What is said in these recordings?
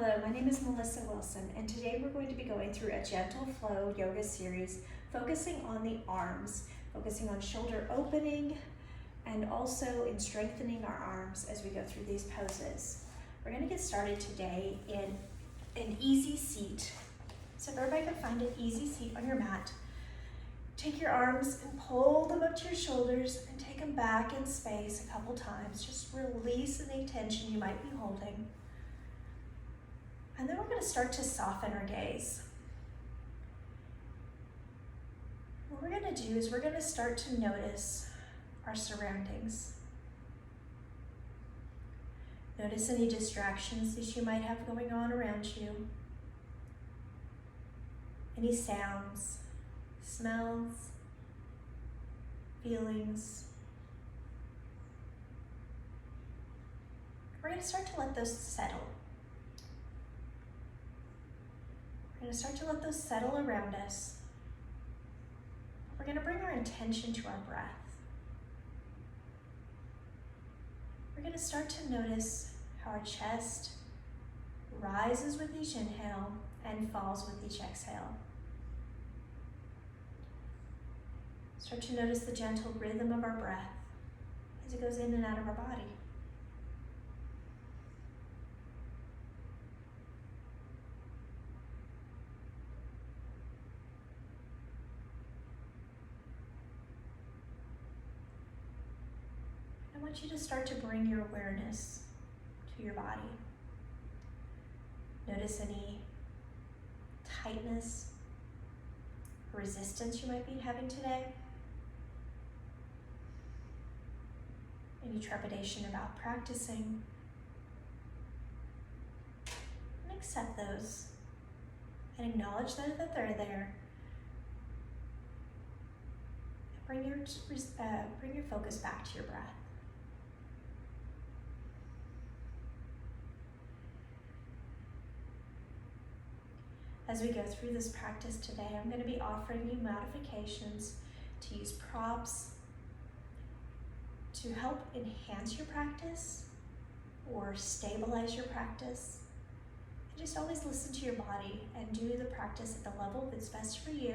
Hello, my name is Melissa Wilson, and today we're going to be going through a gentle flow yoga series focusing on the arms, focusing on shoulder opening, and also in strengthening our arms as we go through these poses. We're going to get started today in an easy seat. So if everybody can find an easy seat on your mat, take your arms and pull them up to your shoulders and take them back in space a couple times. Just release any tension you might be holding. And then we're going to start to soften our gaze. What we're going to do is we're going to start to notice our surroundings. Notice any distractions that you might have going on around you. Any sounds, smells, feelings. We're going to start to let those settle. We're going to start to let those settle around us. We're going to bring our attention to our breath. We're going to start to notice how our chest rises with each inhale and falls with each exhale. Start to notice the gentle rhythm of our breath as it goes in and out of our body. I want you to start to bring your awareness to your body. Notice any tightness or resistance you might be having today. Any trepidation about practicing. And accept those and acknowledge that they're there. And bring your focus back to your breath. As we go through this practice today, I'm going to be offering you modifications to use props to help enhance your practice or stabilize your practice. And just always listen to your body and do the practice at the level that's best for you.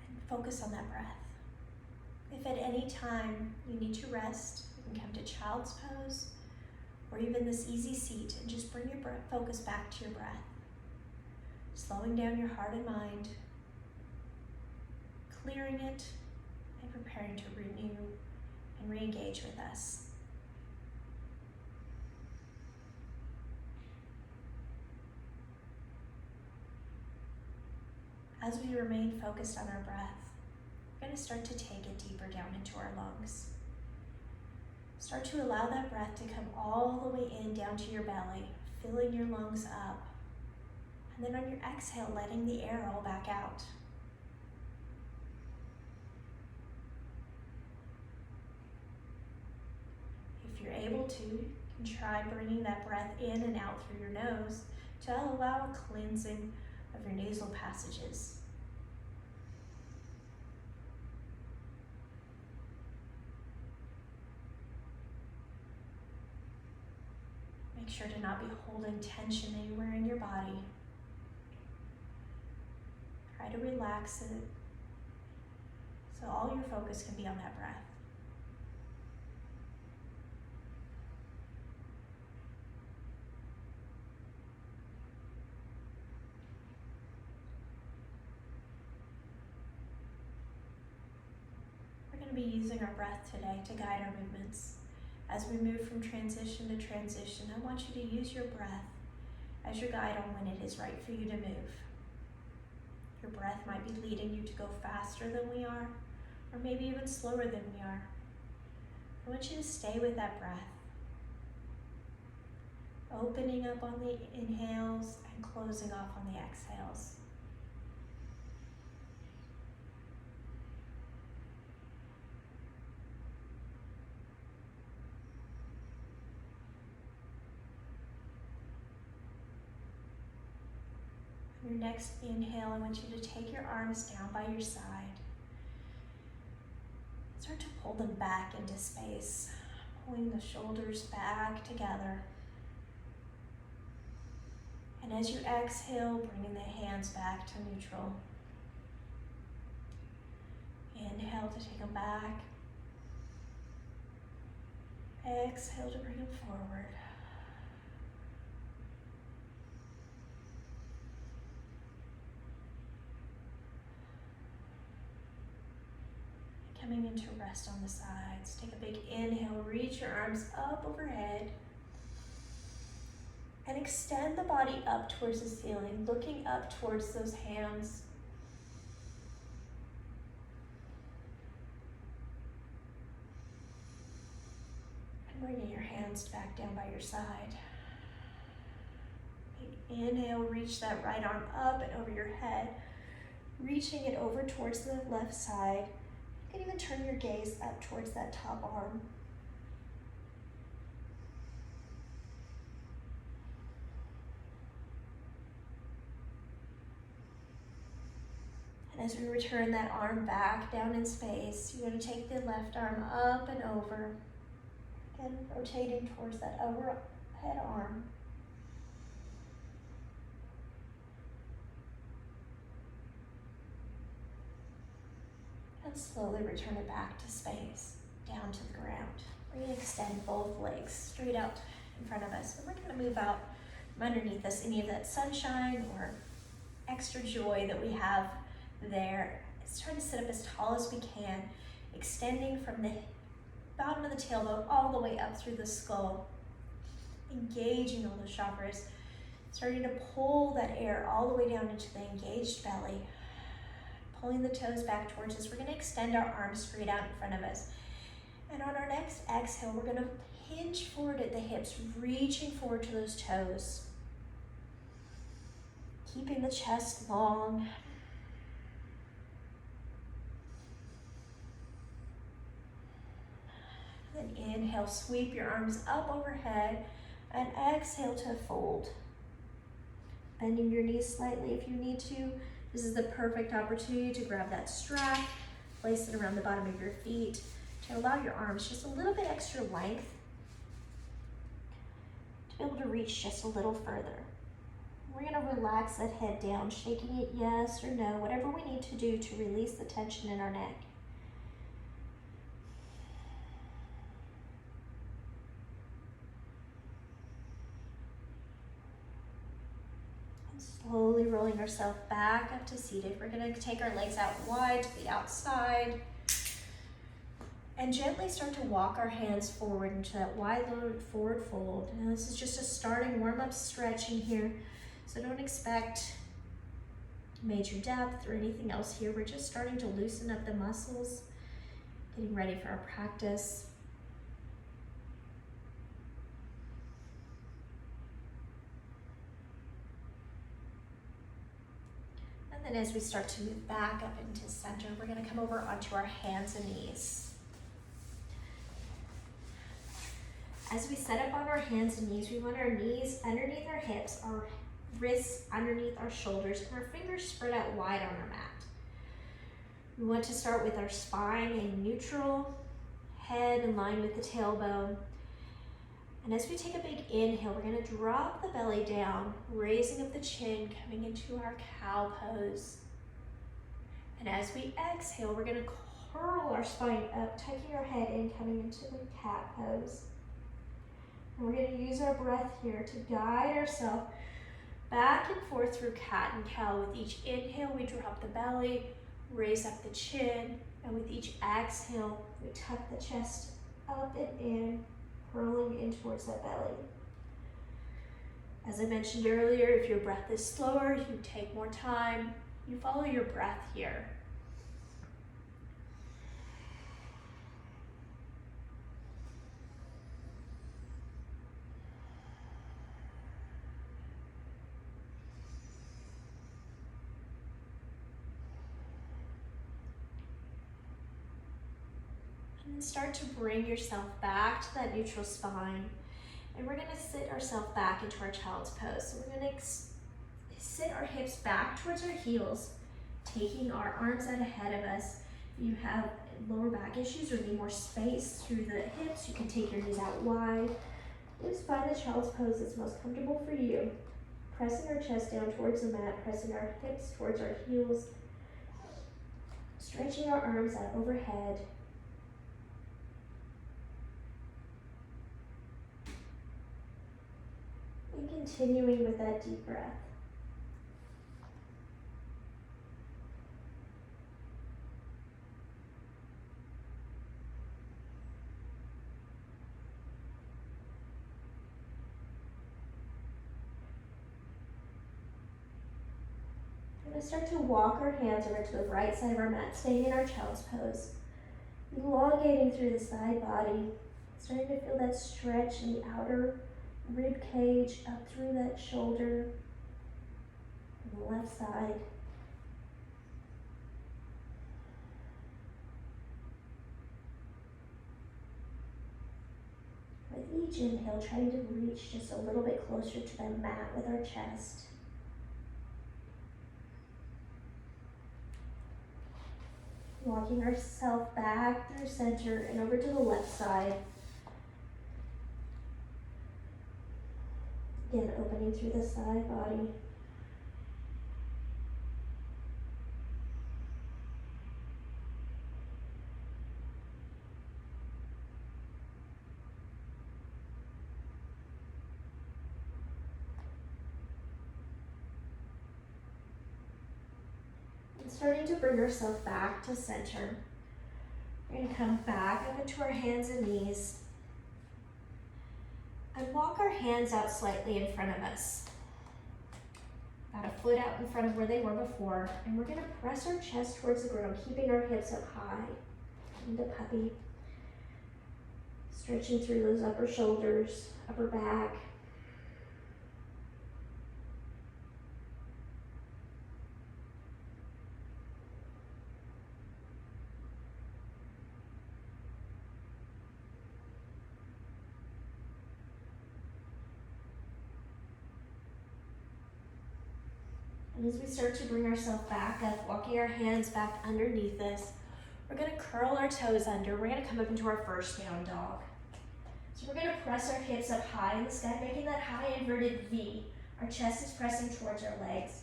And focus on that breath. If at any time you need to rest, you can come to child's pose, or even this easy seat, and just bring your focus back to your breath. Slowing down your heart and mind, clearing it, and preparing to renew and re-engage with us. As we remain focused on our breath, we're going to start to take it deeper down into our lungs. Start to allow that breath to come all the way in down to your belly, filling your lungs up. And then on your exhale, letting the air all back out. If you're able to, you can try bringing that breath in and out through your nose to allow a cleansing of your nasal passages. Make sure to not be holding tension anywhere in your body. Try to relax it so all your focus can be on that breath. We're going to be using our breath today to guide our movements. As we move from transition to transition, I want you to use your breath as your guide on when it is right for you to move. Your breath might be leading you to go faster than we are, or maybe even slower than we are. I want you to stay with that breath, opening up on the inhales and closing off on the exhales. Your next inhale, I want you to take your arms down by your side. Start to pull them back into space. Pulling the shoulders back together. And as you exhale, bringing the hands back to neutral. Inhale to take them back. Exhale to bring them forward. Coming into rest on the sides. Take a big inhale, reach your arms up overhead. And extend the body up towards the ceiling, looking up towards those hands. And bringing your hands back down by your side. Inhale, reach that right arm up and over your head, reaching it over towards the left side. You can even turn your gaze up towards that top arm. And as we return that arm back down in space, you're going to take the left arm up and over, again rotating towards that overhead arm. And slowly return it back to space, down to the ground. We're going to extend both legs straight out in front of us. And we're going to move out from underneath us any of that sunshine or extra joy that we have there. Let's try to sit up as tall as we can, extending from the bottom of the tailbone all the way up through the skull, engaging all the chakras, starting to pull that air all the way down into the engaged belly. Pulling the toes back towards us. We're going to extend our arms straight out in front of us. And on our next exhale, we're going to hinge forward at the hips, reaching forward to those toes. Keeping the chest long. Then inhale, sweep your arms up overhead, and exhale to fold. Bending your knees slightly if you need to. This is the perfect opportunity to grab that strap, place it around the bottom of your feet to allow your arms just a little bit extra length to be able to reach just a little further. We're going to relax that head down, shaking it yes or no, whatever we need to do to release the tension in our neck. Slowly rolling ourselves back up to seated. We're going to take our legs out wide to the outside and gently start to walk our hands forward into that wide forward fold. Now this is just a starting warm-up stretching here, so don't expect major depth or anything else here. We're just starting to loosen up the muscles, getting ready for our practice. And as we start to move back up into center, we're going to come over onto our hands and knees. As we set up on our hands and knees, we want our knees underneath our hips, our wrists underneath our shoulders, and our fingers spread out wide on our mat. We want to start with our spine in neutral, head in line with the tailbone. And as we take a big inhale, we're going to drop the belly down, raising up the chin, coming into our cow pose. And as we exhale, we're going to curl our spine up, tucking our head in, coming into the cat pose. And we're going to use our breath here to guide ourselves back and forth through cat and cow. With each inhale, we drop the belly, raise up the chin, and with each exhale, we tuck the chest up and in, curling in towards that belly. As I mentioned earlier, if your breath is slower, you take more time. You follow your breath here. And start to bring yourself back to that neutral spine. And we're going to sit ourselves back into our child's pose. So we're going to sit our hips back towards our heels, taking our arms out ahead of us. You have lower back issues or need more space through the hips, you can take your knees out wide. Just find the child's pose that's most comfortable for you. Pressing our chest down towards the mat, pressing our hips towards our heels, stretching our arms out overhead. And continuing with that deep breath. We're going to start to walk our hands over to the right side of our mat, staying in our child's pose. Elongating through the side body, starting to feel that stretch in the outer rib cage, up through that shoulder, on the left side. With each inhale, trying to reach just a little bit closer to the mat with our chest. Walking ourselves back through center and over to the left side. Again, opening through the side body. And starting to bring ourselves back to center. We're going to come back up into our hands and knees. And walk our hands out slightly in front of us. About a foot out in front of where they were before. And we're going to press our chest towards the ground, keeping our hips up high. Into puppy. Stretching through those upper shoulders, upper back. And as we start to bring ourselves back up, walking our hands back underneath us, we're going to curl our toes under. We're going to come up into our first down dog. So we're going to press our hips up high in the sky, making that high inverted V. Our chest is pressing towards our legs.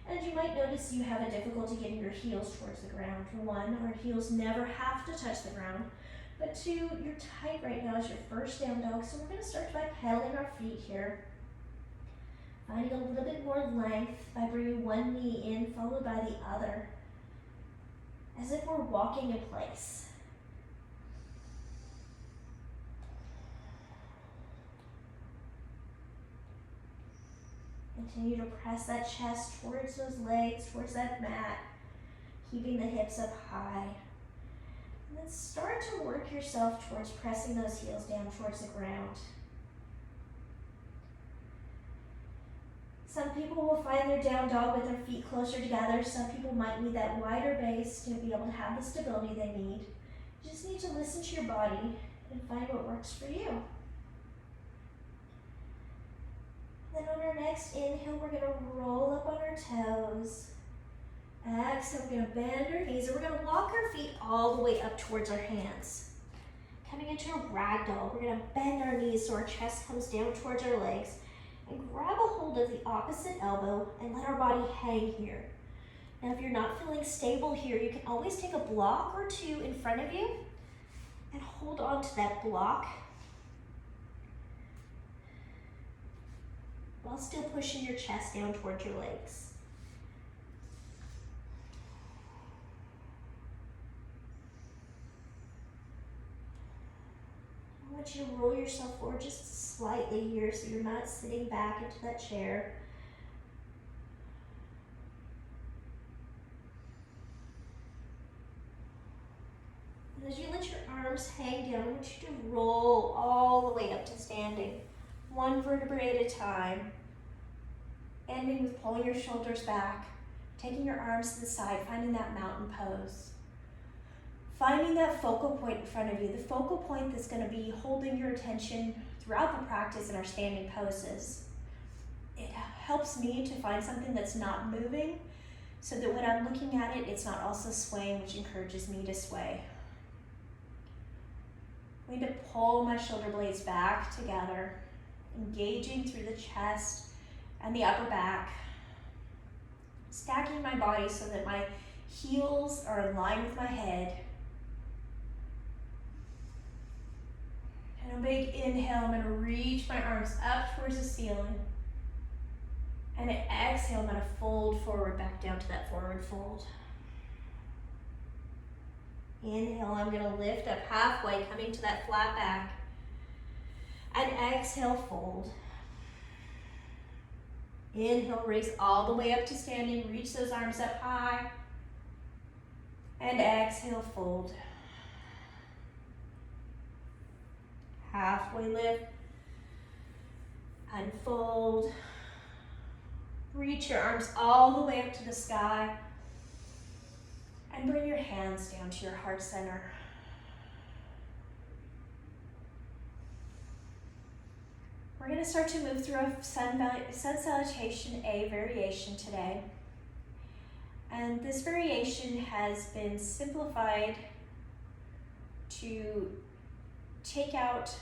And you might notice you have a difficulty getting your heels towards the ground. For one, our heels never have to touch the ground. But two, you're tight right now as your first down dog. So we're going to start by pedaling our feet here. Finding a little bit more length by bringing one knee in, followed by the other, as if we're walking in place. Continue to press that chest towards those legs, towards that mat, keeping the hips up high. And then start to work yourself towards pressing those heels down towards the ground. Some people will find their down dog with their feet closer together. Some people might need that wider base to be able to have the stability they need. You just need to listen to your body and find what works for you. Then on our next inhale, we're going to roll up on our toes. Exhale, we're going to bend our knees, and we're going to walk our feet all the way up towards our hands. Coming into a ragdoll, we're going to bend our knees so our chest comes down towards our legs. And grab a hold of the opposite elbow and let our body hang here. Now, if you're not feeling stable here, you can always take a block or two in front of you and hold on to that block while still pushing your chest down towards your legs. I want you to roll yourself forward just slightly here so you're not sitting back into that chair. And as you let your arms hang down, I want you to roll all the way up to standing, one vertebrae at a time, ending with pulling your shoulders back, taking your arms to the side, finding that mountain pose. Finding that focal point in front of you, the focal point that's going to be holding your attention throughout the practice in our standing poses. It helps me to find something that's not moving so that when I'm looking at it, it's not also swaying, which encourages me to sway. I'm going to pull my shoulder blades back together, engaging through the chest and the upper back, stacking my body so that my heels are in line with my head. And a big inhale, I'm going to reach my arms up towards the ceiling. And an exhale, I'm going to fold forward back down to that forward fold. Inhale, I'm going to lift up halfway, coming to that flat back. And exhale, fold. Inhale, raise all the way up to standing. Reach those arms up high. And exhale, fold. Halfway lift. Unfold. Reach your arms all the way up to the sky. And bring your hands down to your heart center. We're going to start to move through a sun salutation A variation today. And this variation has been simplified to take out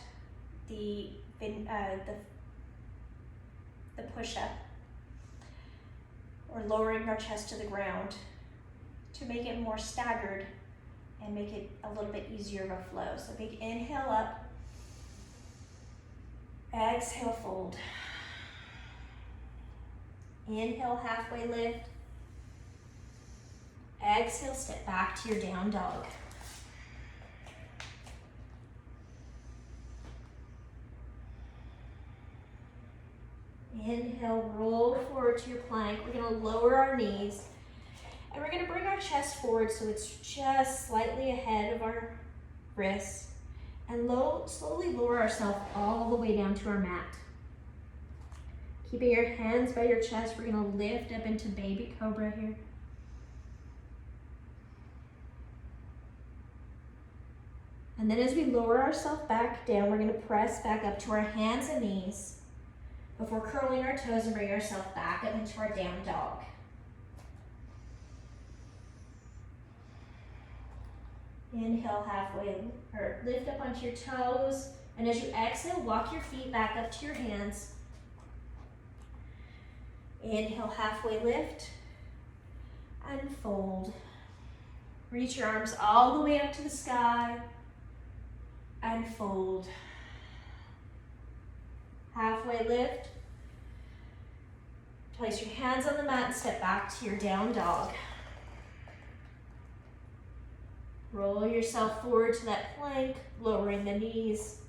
the push-up, or lowering our chest to the ground, to make it more staggered and make it a little bit easier of a flow. So big inhale up, exhale, fold. Inhale, halfway lift. Exhale, step back to your down dog. Inhale, roll forward to your plank. We're going to lower our knees. And we're going to bring our chest forward so it's just slightly ahead of our wrists. And slowly lower ourselves all the way down to our mat. Keeping your hands by your chest, we're going to lift up into baby cobra here. And then as we lower ourselves back down, we're going to press back up to our hands and knees before curling our toes and bring ourselves back up into our down dog. Inhale, halfway, or lift up onto your toes. And as you exhale, walk your feet back up to your hands. Inhale, halfway lift. And fold. Reach your arms all the way up to the sky. And fold. Halfway lift. Place your hands on the mat and step back to your down dog. Roll yourself forward to that plank, lowering the knees.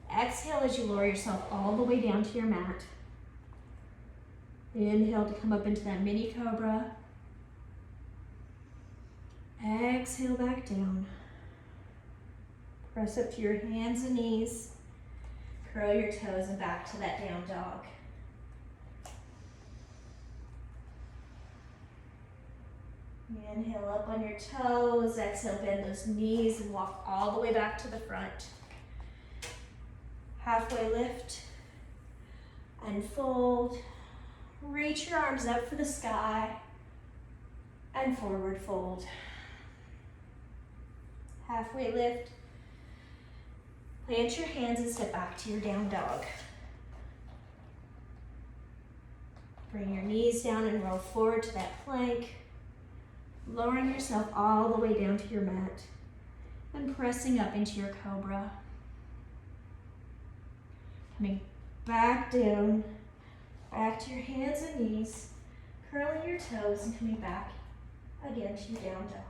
Exhale as you lower yourself all the way down to your mat. Inhale to come up into that mini cobra. Exhale back down. Press up to your hands and knees. Curl your toes and back to that down dog. Inhale up on your toes. Exhale, bend those knees and walk all the way back to the front. Halfway lift and fold. Reach your arms up for the sky and forward fold. Halfway lift. Plant your hands and step back to your down dog. Bring your knees down and roll forward to that plank. Lowering yourself all the way down to your mat and pressing up into your cobra. Coming back down, back to your hands and knees, curling your toes and coming back again to your down dog.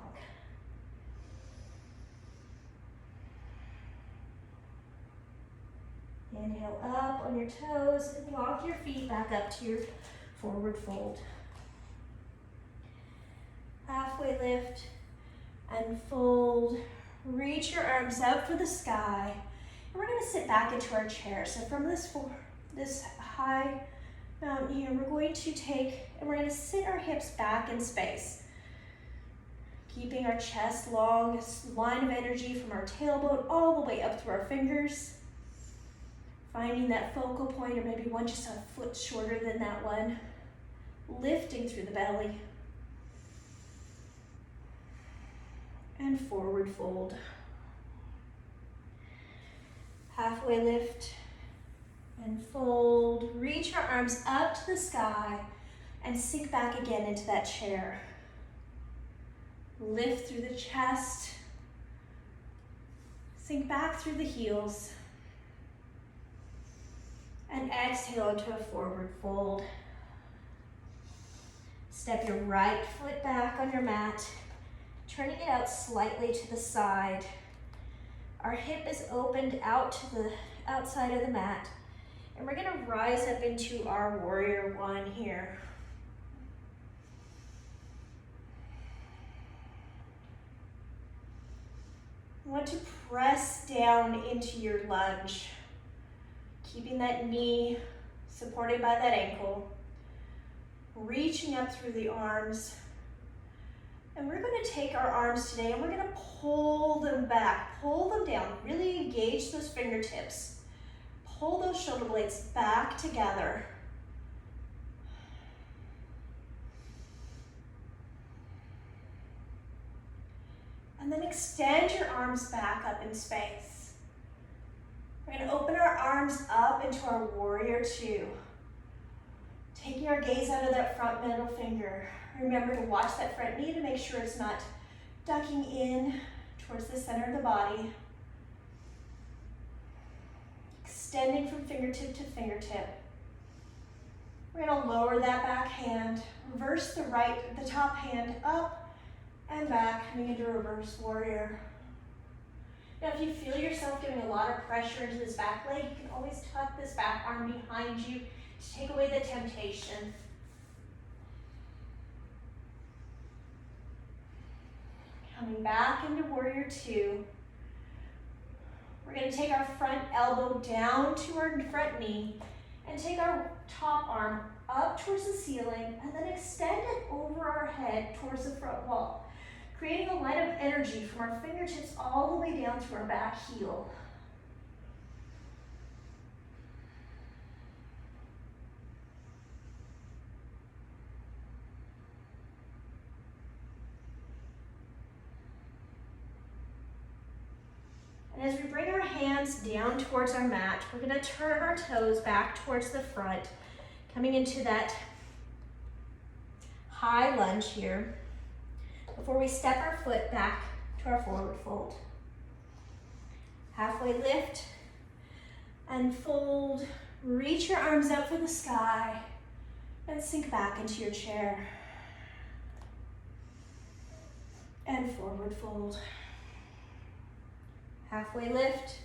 Inhale up on your toes and walk your feet back up to your forward fold. Halfway lift and fold. Reach your arms up for the sky. And we're going to sit back into our chair. So from this high mountain here, we're going to we're going to sit our hips back in space. Keeping our chest long, a line of energy from our tailbone all the way up through our fingers. Finding that focal point, or maybe one just a foot shorter than that one. Lifting through the belly. And forward fold. Halfway lift and fold. Reach your arms up to the sky and sink back again into that chair. Lift through the chest. Sink back through the heels. And exhale into a forward fold. Step your right foot back on your mat, turning it out slightly to the side. Our hip is opened out to the outside of the mat, and we're gonna rise up into our warrior one here. You want to press down into your lunge, keeping that knee supported by that ankle, reaching up through the arms. And we're going to take our arms today and we're going to pull them back, pull them down, really engage those fingertips. Pull those shoulder blades back together. And then extend your arms back up in space. We're going to open our arms up into our warrior two. Taking our gaze out of that front middle finger. Remember to watch that front knee to make sure it's not ducking in towards the center of the body. Extending from fingertip to fingertip. We're going to lower that back hand, reverse the top hand up and back, coming into reverse warrior. Now if you feel yourself giving a lot of pressure into this back leg, you can always tuck this back arm behind you to take away the temptation. Coming back into warrior two. We're going to take our front elbow down to our front knee and take our top arm up towards the ceiling and then extend it over our head towards the front wall, creating a line of energy from our fingertips all the way down to our back heel. And as we bring our hands down towards our mat, we're going to turn our toes back towards the front, coming into that high lunge here before we step our foot back to our forward fold. Halfway lift and fold. Reach your arms up for the sky and sink back into your chair. And forward fold. Halfway lift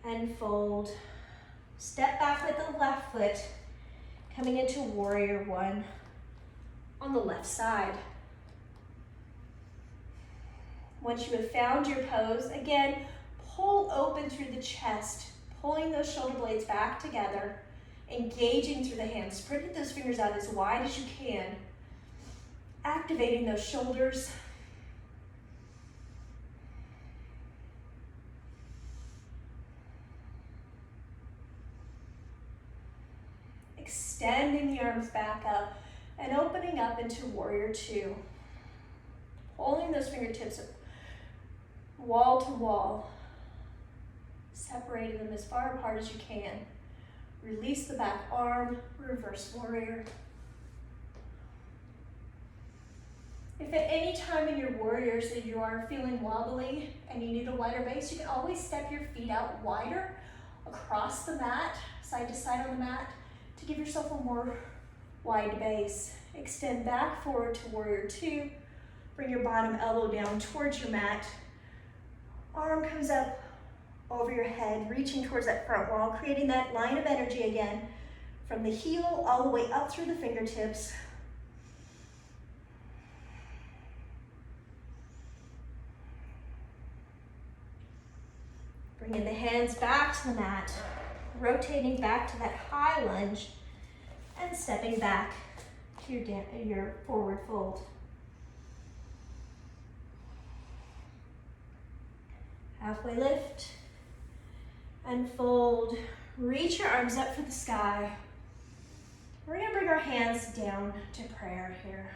and fold. Step back with the left foot, coming into warrior one on the left side. Once you have found your pose, again, pull open through the chest, pulling those shoulder blades back together, engaging through the hands, spreading those fingers out as wide as you can, activating those shoulders. Extending the arms back up and opening up into warrior two. Pulling those fingertips wall to wall. Separating them as far apart as you can. Release the back arm, reverse warrior. If at any time in your warriors that you are feeling wobbly and you need a wider base, you can always step your feet out wider across the mat, side to side on the mat, to give yourself a more wide base. Extend back forward to warrior two. Bring your bottom elbow down towards your mat. Arm comes up over your head, reaching towards that front wall, creating that line of energy again from the heel all the way up through the fingertips. Bringing the hands back to the mat, rotating back to that high lunge and stepping back to your forward fold. Halfway lift and fold. Reach your arms up for the sky. We're going to bring our hands down to prayer here.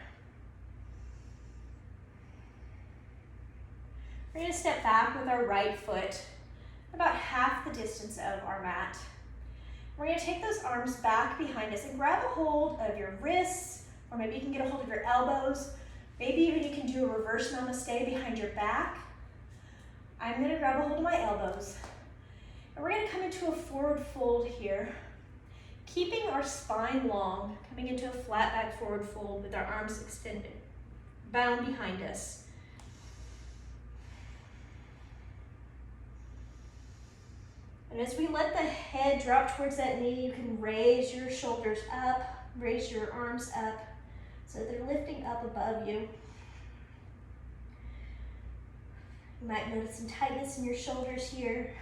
We're going to step back with our right foot about half the distance of our mat. We're going to take those arms back behind us and grab a hold of your wrists, or maybe you can get a hold of your elbows. Maybe even you can do a reverse namaste behind your back. I'm going to grab a hold of my elbows. And we're going to come into a forward fold here, keeping our spine long, coming into a flat back forward fold with our arms extended, bound behind us. And as we let the head drop towards that knee, you can raise your shoulders up, raise your arms up, so they're lifting up above you. You might notice some tightness in your shoulders here.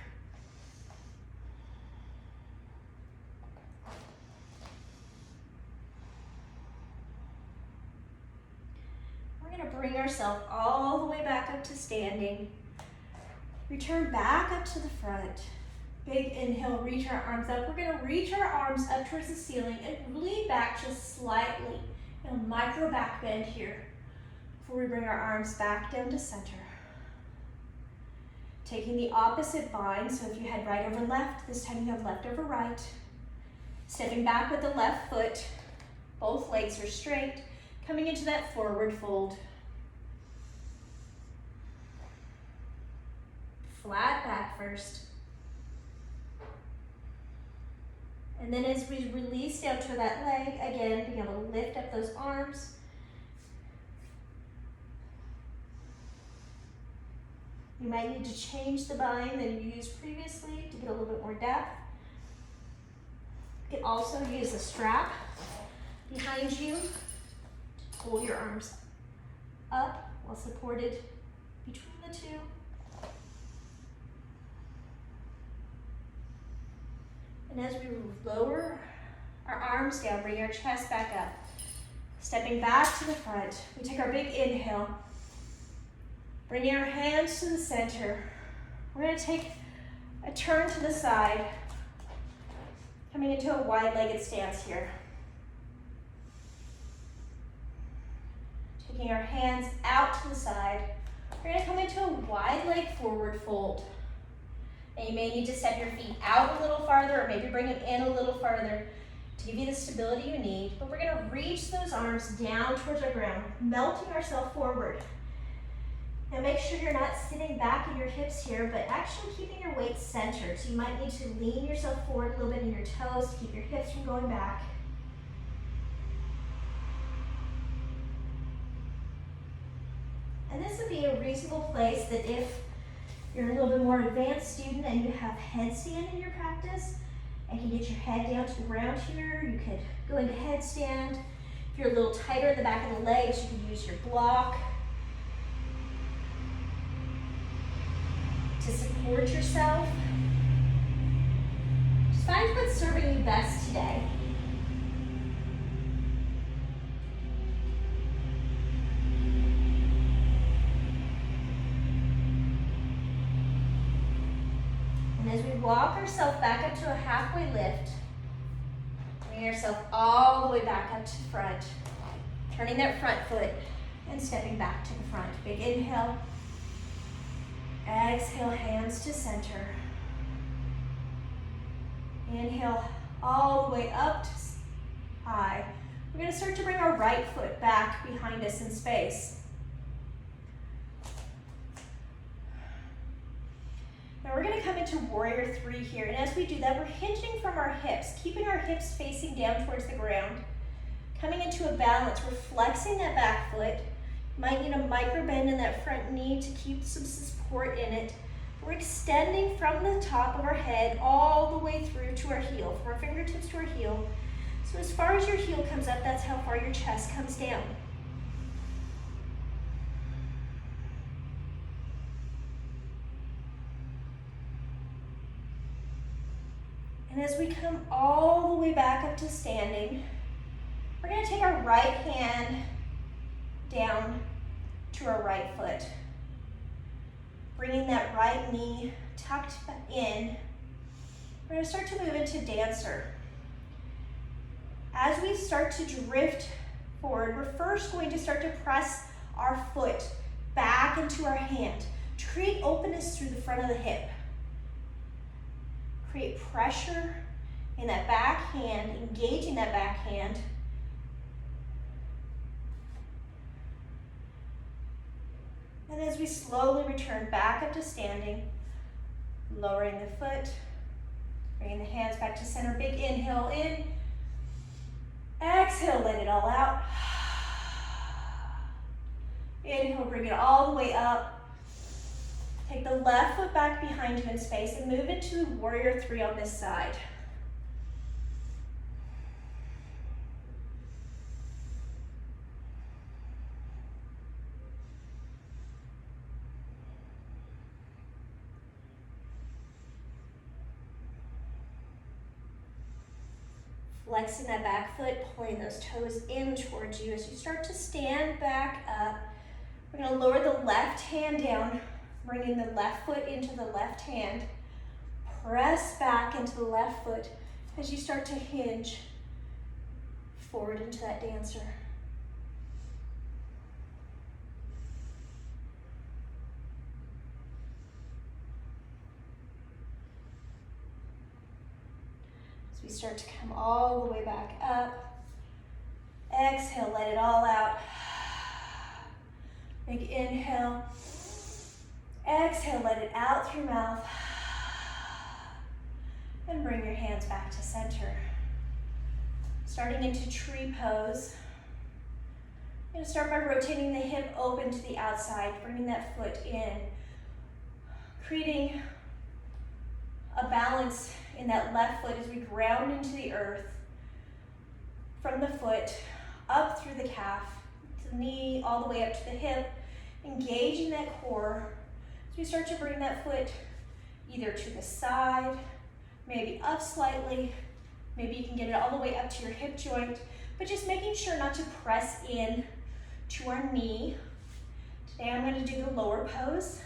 We're going to bring ourselves all the way back up to standing. Return back up to the front. Big inhale, reach our arms up. We're going to reach our arms up towards the ceiling and lean back just slightly. A micro back bend here before we bring our arms back down to center. Taking the opposite bind, so if you had right over left, this time you have left over right. Stepping back with the left foot, both legs are straight, coming into that forward fold. Flat back first. And then as we release down to that leg, again, being able to lift up those arms. You might need to change the bind that you used previously to get a little bit more depth. You can also use a strap behind you to pull your arms up while supported between the two. And as we lower our arms down, bring our chest back up. Stepping back to the front, we take our big inhale. Bringing our hands to the center. We're going to take a turn to the side, coming into a wide-legged stance here. Taking our hands out to the side, we're going to come into a wide leg forward fold. And you may need to step your feet out a little farther or maybe bring them in a little farther to give you the stability you need. But we're going to reach those arms down towards our ground, melting ourselves forward. Now make sure you're not sitting back in your hips here, but actually keeping your weight centered. So you might need to lean yourself forward a little bit in your toes to keep your hips from going back. And this would be a reasonable place that if you're a little bit more advanced student and you have headstand in your practice and can get your head down to the ground here, you could go into headstand. If you're a little tighter in the back of the legs, you can use your block to support yourself. Just find what's serving you best today. As we walk ourselves back up to a halfway lift, bring ourselves all the way back up to the front, turning that front foot and stepping back to the front. Big inhale, exhale, hands to center. Inhale all the way up to high. We're going to start to bring our right foot back behind us in space. Now we're going to come into Warrior 3 here, and as we do that, we're hinging from our hips, keeping our hips facing down towards the ground. Coming into a balance, we're flexing that back foot. You might need a micro bend in that front knee to keep some support in it. We're extending from the top of our head all the way through to our heel, from our fingertips to our heel. So as far as your heel comes up, that's how far your chest comes down. And as we come all the way back up to standing, we're going to take our right hand down to our right foot. Bringing that right knee tucked in. We're going to start to move into dancer. As we start to drift forward, we're first going to start to press our foot back into our hand to create openness through the front of the hip. Create pressure in that back hand, engaging that back hand. And as we slowly return back up to standing, lowering the foot, bringing the hands back to center. Big inhale in. Exhale, let it all out. Inhale, bring it all the way up. Take the left foot back behind you in space and move into warrior three on this side. Flexing that back foot, pulling those toes in towards you. As you start to stand back up, we're going to lower the left hand down, bringing the left foot into the left hand. Press back into the left foot as you start to hinge forward into that dancer. As we start to come all the way back up, exhale, let it all out. Big inhale. Exhale, let it out through mouth. And bring your hands back to center. Starting into tree pose. I'm going to start by rotating the hip open to the outside, bringing that foot in. Creating a balance in that left foot as we ground into the earth. From the foot, up through the calf, to the knee, all the way up to the hip. Engaging that core as we start to bring that foot either to the side, maybe up slightly, maybe you can get it all the way up to your hip joint, but just making sure not to press in to our knee. Today I'm going to do the lower pose.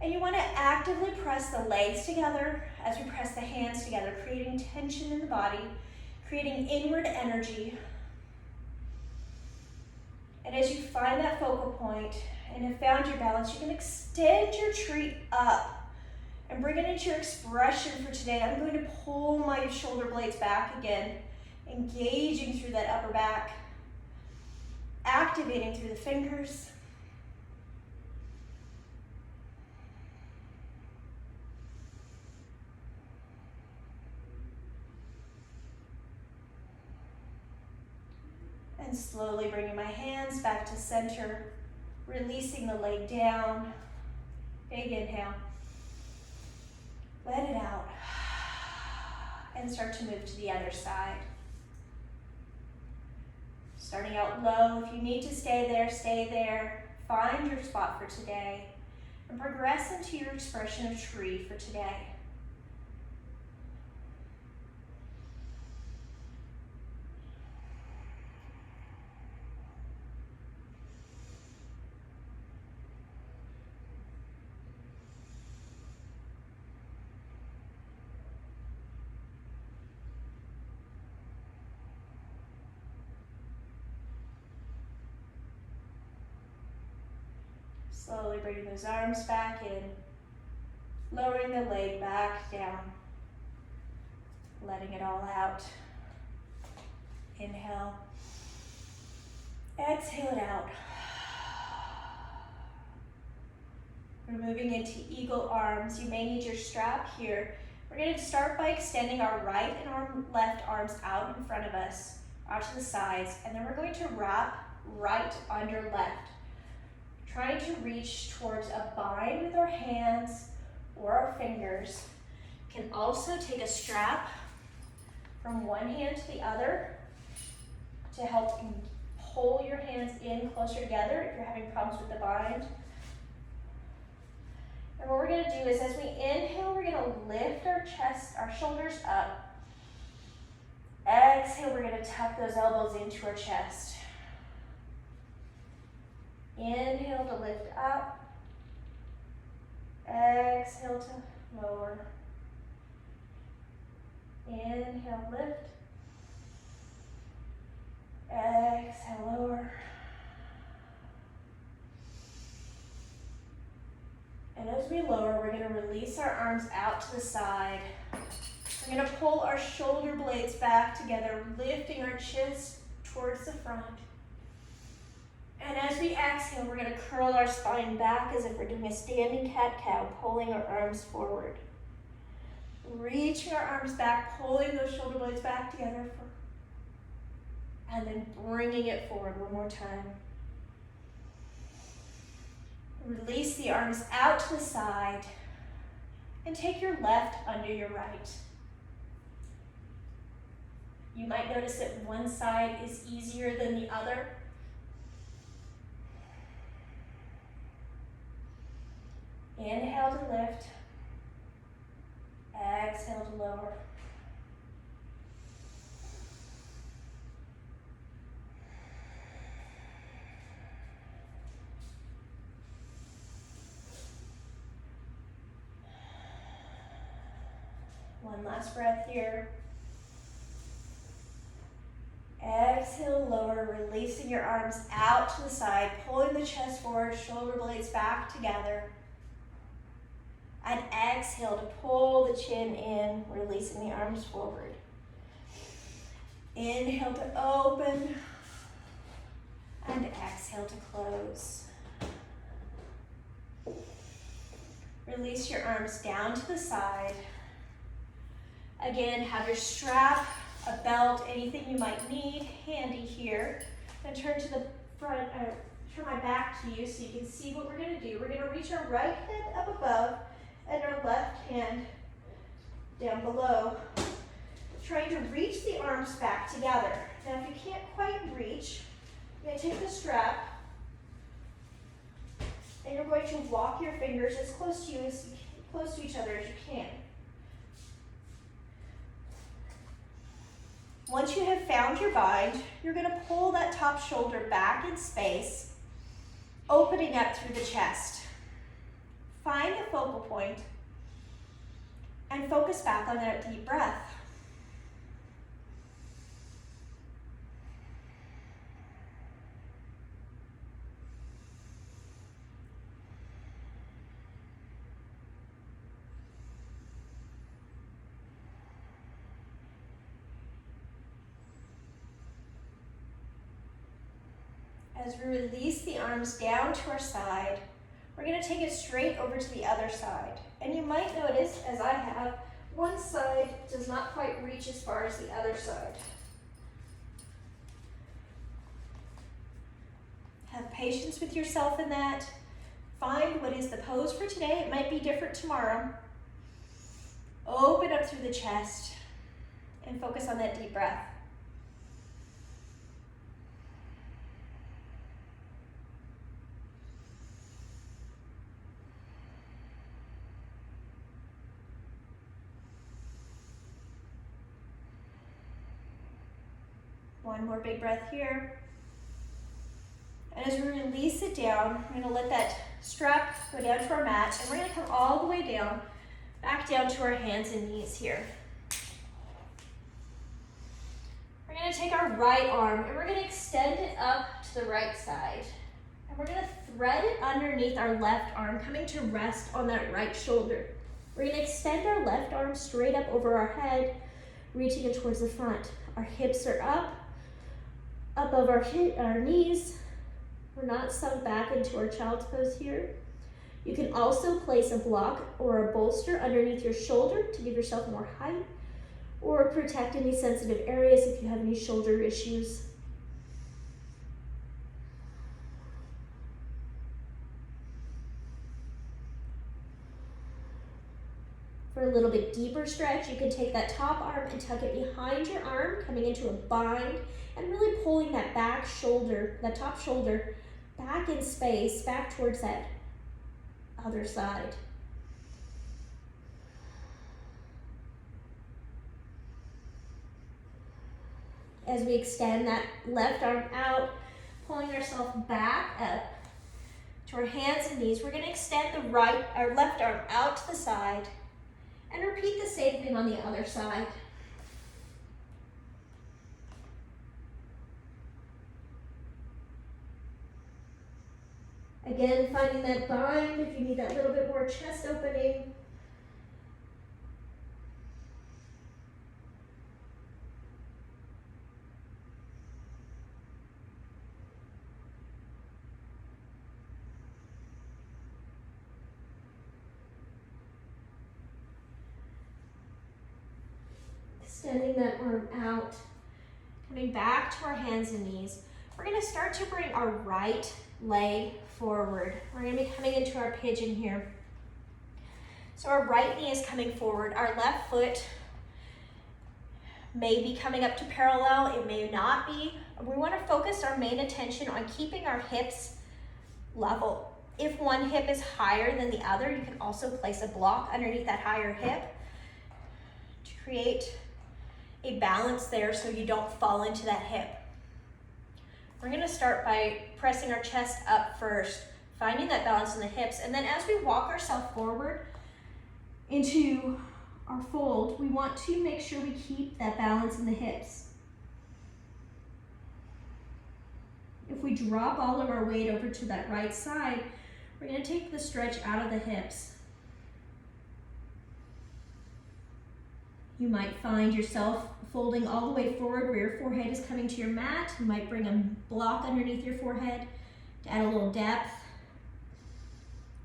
And you want to actively press the legs together as we press the hands together, creating tension in the body, creating inward energy. And as you find that focal point and have found your balance, you can extend your tree up and bring it into your expression for today. I'm going to pull my shoulder blades back again, engaging through that upper back, activating through the fingers. And slowly bringing my hands back to center, releasing the leg down. Big inhale. Let it out. And start to move to the other side. Starting out low. If you need to stay there, stay there. Find your spot for today. And progress into your expression of tree for today. Slowly bringing those arms back in, lowering the leg back down, letting it all out. Inhale, exhale it out. We're moving into eagle arms. You may need your strap here. We're going to start by extending our right and our left arms out in front of us, out to the sides, and then we're going to wrap right under left. Trying to reach towards a bind with our hands or our fingers. You can also take a strap from one hand to the other to help pull your hands in closer together if you're having problems with the bind. And what we're going to do is as we inhale, we're going to lift our chest, our shoulders up. Exhale, we're going to tuck those elbows into our chest. Inhale to lift up. Exhale to lower. Inhale, lift. Exhale, lower. And as we lower, we're going to release our arms out to the side. We're going to pull our shoulder blades back together, lifting our chest towards the front. And as we exhale, we're going to curl our spine back as if we're doing a standing cat-cow, pulling our arms forward. Reaching our arms back, pulling those shoulder blades back together, and then bringing it forward one more time. Release the arms out to the side, and take your left under your right. You might notice that one side is easier than the other. Inhale to lift. Exhale to lower. One last breath here. Exhale, lower, releasing your arms out to the side, pulling the chest forward, shoulder blades back together. And exhale to pull the chin in, releasing the arms forward. Inhale to open, and exhale to close. Release your arms down to the side. Again, have your strap, a belt, anything you might need handy here. Then turn to the front, turn my back to you so you can see what we're gonna do. We're gonna reach our right hand up above and our left hand down below. Trying to reach the arms back together. Now if you can't quite reach, you're gonna take the strap and you're going to walk your fingers as close to each other as you can. Once you have found your bind, you're going to pull that top shoulder back in space, opening up through the chest. Find a focal point and focus back on that deep breath. As we release the arms down to our side, we're going to take it straight over to the other side. And you might notice, as I have, one side does not quite reach as far as the other side. Have patience with yourself in that. Find what is the pose for today. It might be different tomorrow. Open up through the chest and focus on that deep breath. One more big breath here. And as we release it down, we're going to let that strap go down to our mat, and we're going to come all the way down, back down to our hands and knees here. We're going to take our right arm and we're going to extend it up to the right side. And we're going to thread it underneath our left arm, coming to rest on that right shoulder. We're going to extend our left arm straight up over our head, reaching it towards the front. Our hips are up, above our knees. We're not sunk back into our child's pose here. You can also place a block or a bolster underneath your shoulder to give yourself more height, or protect any sensitive areas if you have any shoulder issues. For a little bit deeper stretch, you can take that top arm and tuck it behind your arm, coming into a bind, and really pulling that back shoulder, that top shoulder, back in space, back towards that other side. As we extend that left arm out, pulling ourselves back up to our hands and knees, we're going to extend our left arm out to the side, and repeat the same thing on the other side. Again, finding that bind if you need that little bit more chest opening. Extending that arm out. Coming back to our hands and knees. We're going to start to bring our right leg forward. We're going to be coming into our pigeon here. So our right knee is coming forward. Our left foot may be coming up to parallel. It may not be. We want to focus our main attention on keeping our hips level. If one hip is higher than the other, you can also place a block underneath that higher hip to create a balance there so you don't fall into that hip. We're going to start by pressing our chest up first, finding that balance in the hips, and then as we walk ourselves forward into our fold, we want to make sure we keep that balance in the hips. If we drop all of our weight over to that right side, we're going to take the stretch out of the hips. You might find yourself folding all the way forward where your forehead is coming to your mat. You might bring a block underneath your forehead to add a little depth.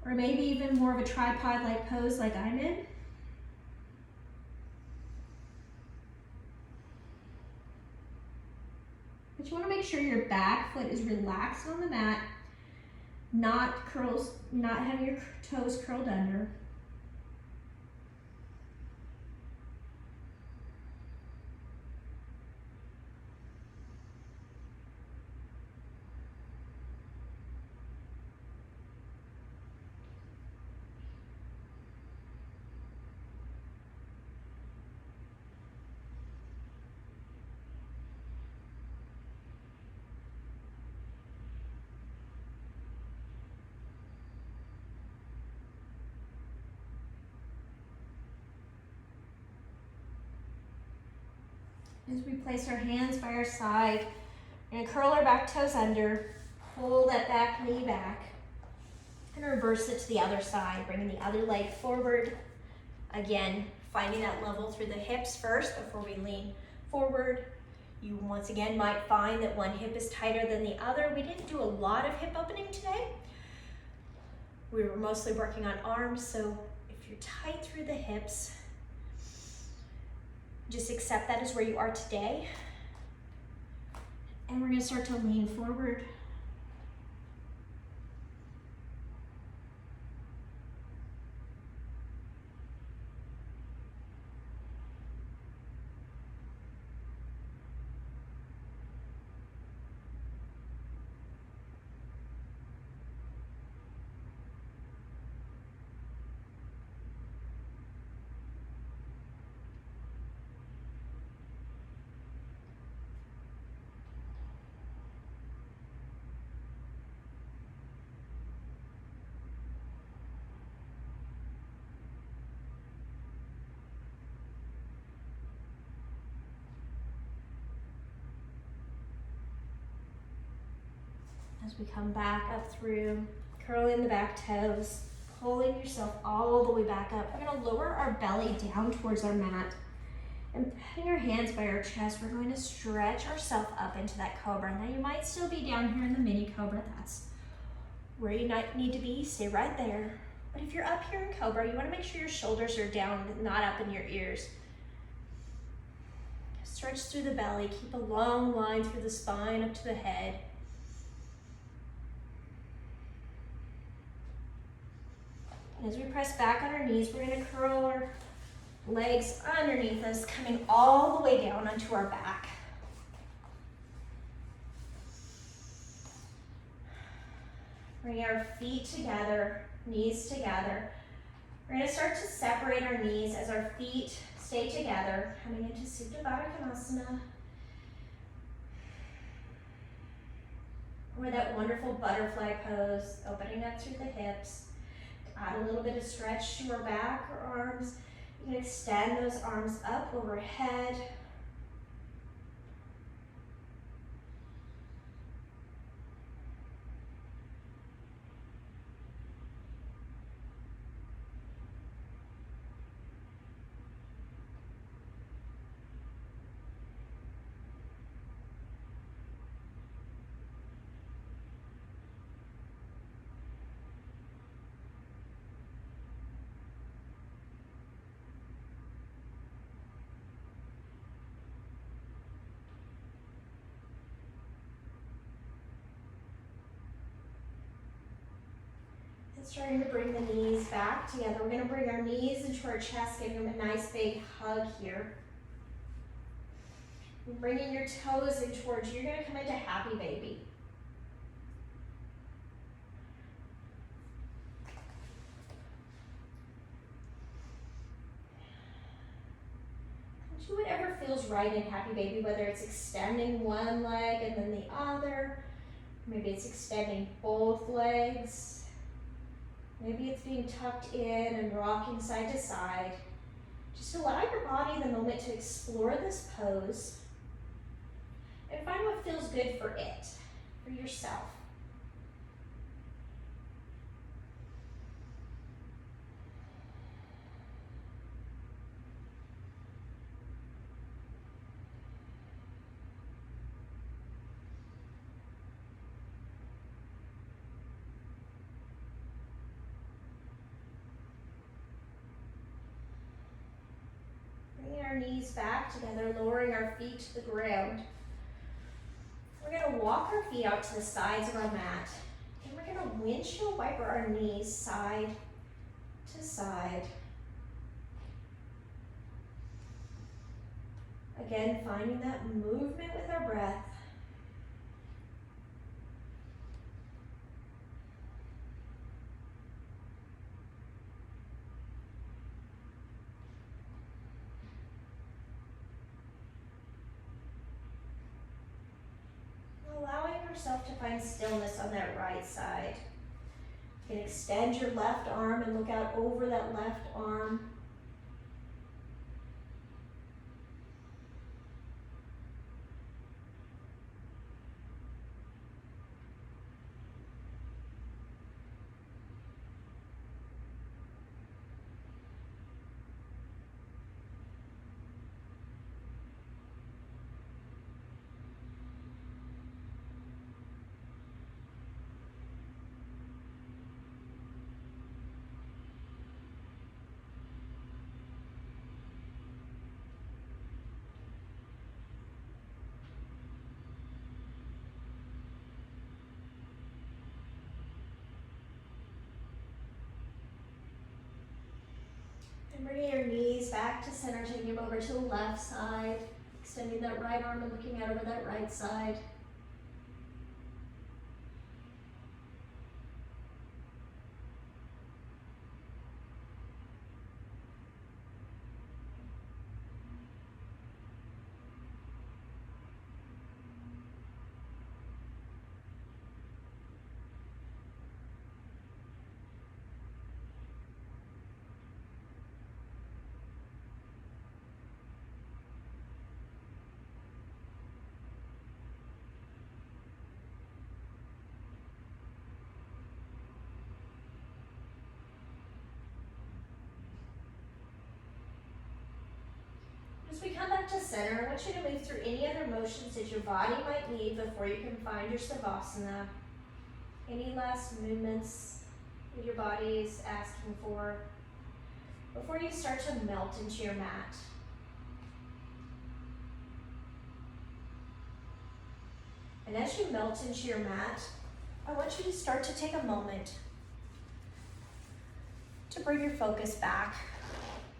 Or maybe even more of a tripod-like pose like I'm in. But you want to make sure your back foot is relaxed on the mat, not having your toes curled under. As we place our hands by our side, we're going to curl our back toes under, pull that back knee back, and reverse it to the other side, bringing the other leg forward. Again, finding that level through the hips first before we lean forward. You once again might find that one hip is tighter than the other. We didn't do a lot of hip opening today. We were mostly working on arms, so if you're tight through the hips, just accept that is where you are today. And we're going to start to lean forward. As we come back up through, curling the back toes, pulling yourself all the way back up. We're going to lower our belly down towards our mat. And putting our hands by our chest, we're going to stretch ourselves up into that cobra. Now you might still be down here in the mini cobra. That's where you need to be. Stay right there. But if you're up here in cobra, you want to make sure your shoulders are down, not up in your ears. Stretch through the belly. Keep a long line through the spine up to the head. And as we press back on our knees, we're going to curl our legs underneath us, coming all the way down onto our back. Bring our feet together, knees together. We're going to start to separate our knees as our feet stay together, coming into Supta Baddha Konasana. Or that wonderful butterfly pose, opening up through the hips. Add a little bit of stretch to our back or arms. You can extend those arms up overhead. Starting to bring the knees back together. We're going to bring our knees into our chest, giving them a nice big hug here. And bringing your toes in towards you. You're going to come into happy baby. Do whatever feels right in happy baby, whether it's extending one leg and then the other. Maybe it's extending both legs. Maybe it's being tucked in and rocking side to side. Just allow your body the moment to explore this pose and find what feels good for it, for yourself. Bringing our knees back together, lowering our feet to the ground. We're going to walk our feet out to the sides of our mat. And we're going to windshield wiper our knees side to side. Again, finding that movement with our breath. Allowing yourself to find stillness on that right side. You can extend your left arm and look out over that left arm. And bringing your knees back to center, taking them over to the left side, extending that right arm and looking out over that right side. As we come back to center, I want you to move through any other motions that your body might need before you can find your Savasana. Any last movements that your body is asking for before you start to melt into your mat. And as you melt into your mat, I want you to start to take a moment to bring your focus back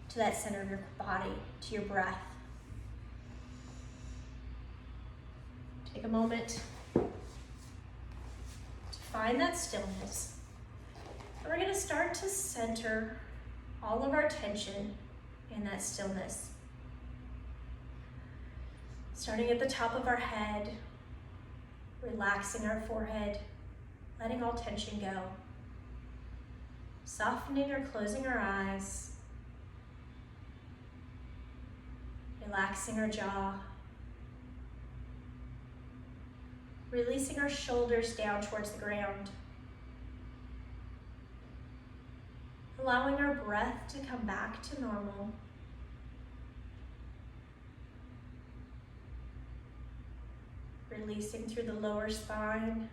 to that center of your body, to your breath. Take a moment to find that stillness. And we're going to start to center all of our tension in that stillness. Starting at the top of our head, relaxing our forehead, letting all tension go. Softening or closing our eyes. Relaxing our jaw. Releasing our shoulders down towards the ground. Allowing our breath to come back to normal. Releasing through the lower spine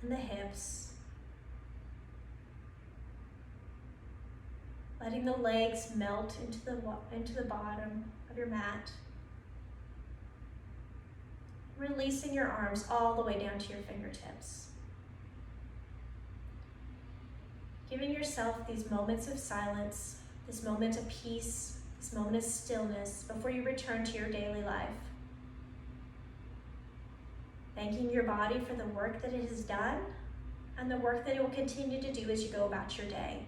and the hips. Letting the legs melt into the bottom of your mat. Releasing your arms all the way down to your fingertips. Giving yourself these moments of silence, this moment of peace, this moment of stillness before you return to your daily life. Thanking your body for the work that it has done and the work that it will continue to do as you go about your day.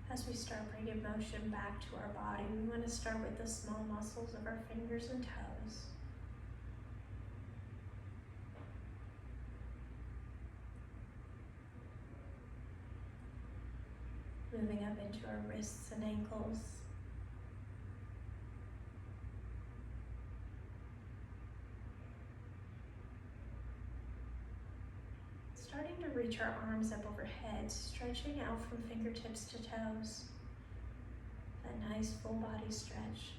As we start bringing motion back to our body, we want to start with the small muscles of our fingers and toes. Moving up into our wrists and ankles. Starting to reach our arms up overhead, stretching out from fingertips to toes. That nice full body stretch.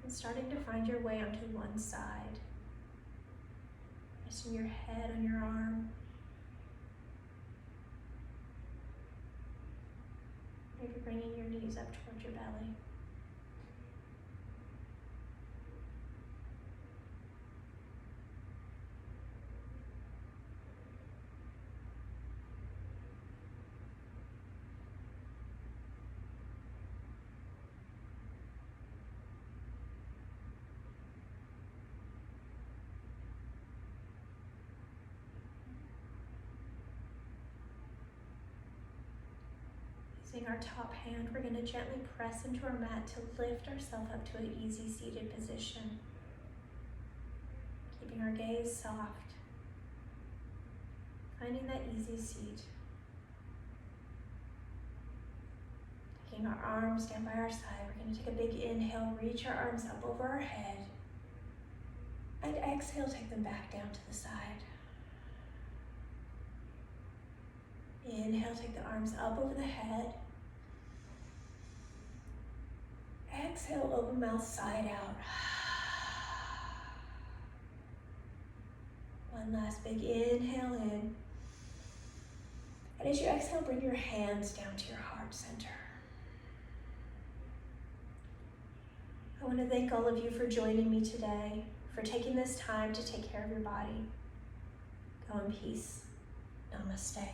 And starting to find your way onto one side. Resting your head on your arm. Maybe bringing your knees up towards your belly. Using our top hand, we're going to gently press into our mat to lift ourselves up to an easy seated position. Keeping our gaze soft. Finding that easy seat. Taking our arms down by our side, we're going to take a big inhale, reach our arms up over our head. And exhale, take them back down to the side. Inhale, take the arms up over the head. Exhale, open mouth, side out. One last big inhale in. And as you exhale, bring your hands down to your heart center. I want to thank all of you for joining me today, for taking this time to take care of your body. Go in peace. Namaste.